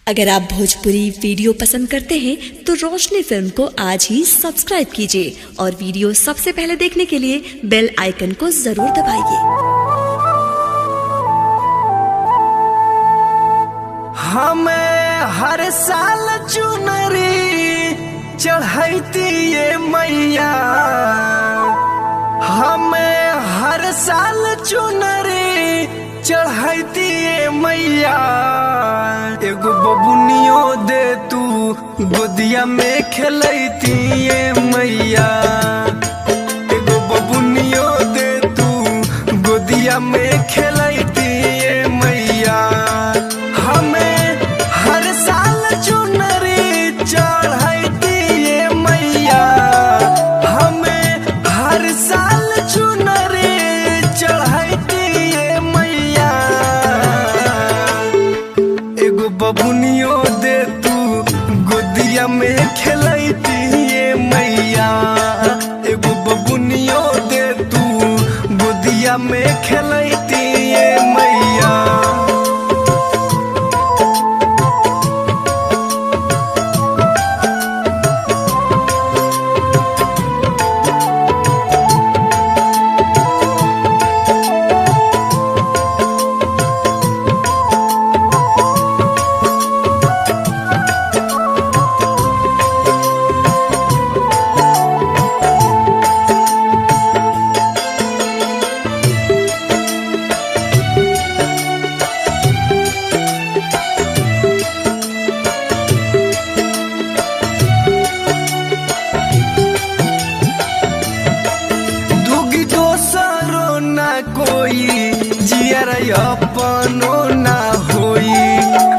अगर आप भोजपुरी वीडियो पसंद करते हैं तो रोशनी फिल्म को आज ही सब्सक्राइब कीजिए और वीडियो सबसे पहले देखने के लिए बेल आइकन को जरूर दबाइए। हमें हर साल चुनरी चढ़ैती ये मैया, हमें हर साल चुनरी चढ़ैती ये मैया। एगो बबुनियो दे तू गोदिया में खेलैती ये मैया, एगो बबुनियो दे तू गोदिया में खेलैती ये मैया। हमें हर साल चुनरी चढ़ैती ये मैया, हमें हर साल चुनरी चढ़ैती ये मैया। एगो बबुनियो दे तू गोदिया में खेलैती ये मैया, एगो बबुनियो दे तू गोदिया में खेलैती ये मैया। कोई जियर अपनो ना होई,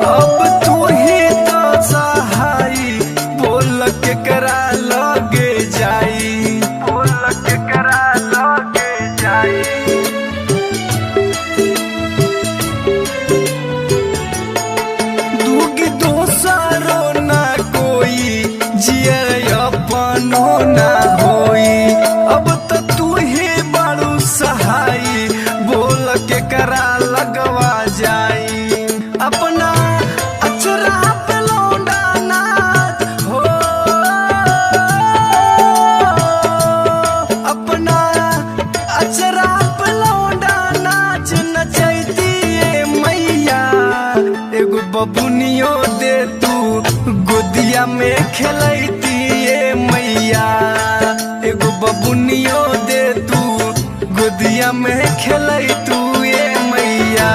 अब तू ही तो सहाई, बोल के करा लगे जाई, बोल के करा लगे जाई। दूगी दोसरो ना कोई जियर अपनो ना होई, अब तो तू ही बड़ू सहाई, के करा लगवा जाई। अपना अचरा पे लौंडा नाच हो, अपना अचरा पे लौंडा नाच नचैती ये मैया। एगो बबुनियो दे तू गोदिया में खेलैती ये मैया, एगो बबुनियो दे तू गोदिया में खेलै तू ये मैया।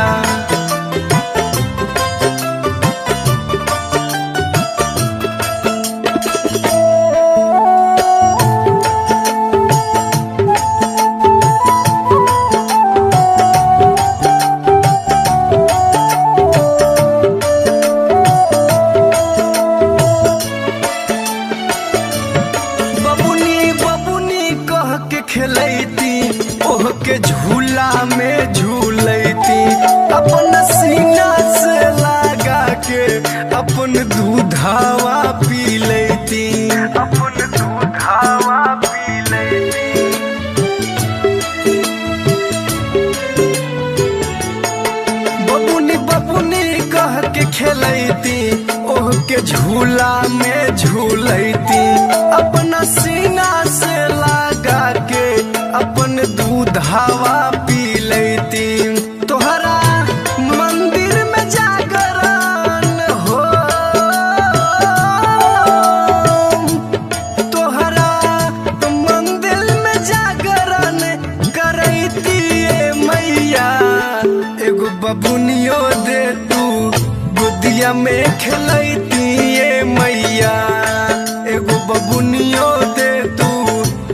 बबुनी बबुनी कह के खेलैती ओह के झूला में झूलैती, अपन सीना से लगा के अपन दूधावा पी लेती, अपन दूधावा पी लेती। बबुनी बबुनी कह के खेलैती ओह के झूला में झूलैती, अपना सीना से लगा के अपन दूधावा पी लेती। तोहरा मंदिर में जागरण हो, तोहरा मंदिर में जागरण करैती ये मैया। एगो बबुनियो दे तू गोदिया में खेलैती ये मैया, एगो बबुनियो दे तू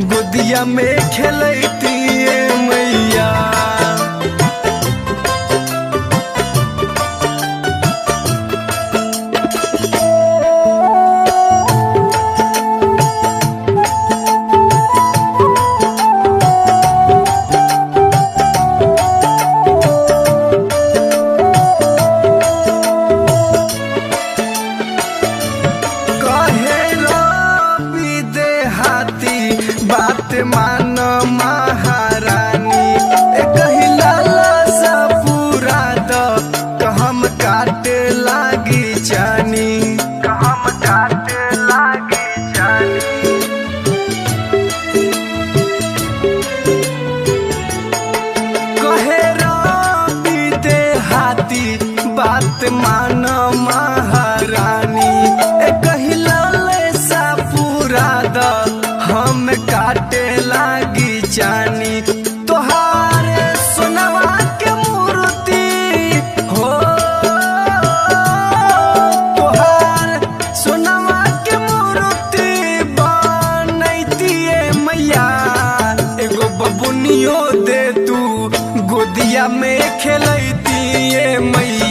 गोदिया में खेलैती ये मैया। बात मान महारानी, एक ही लाला सा पूरा द हम काटे लागी जानी। कहती बात मान महारानी, कहिला सा पूरा द हम काटे लागी जानी। तोहारे सोनवा के मूर्ति हो, तोहार सोनवा के मूर्ति बनैतिए मैया, एगो बबुनियो दे तू गोदिया में खेलैतिए मैया।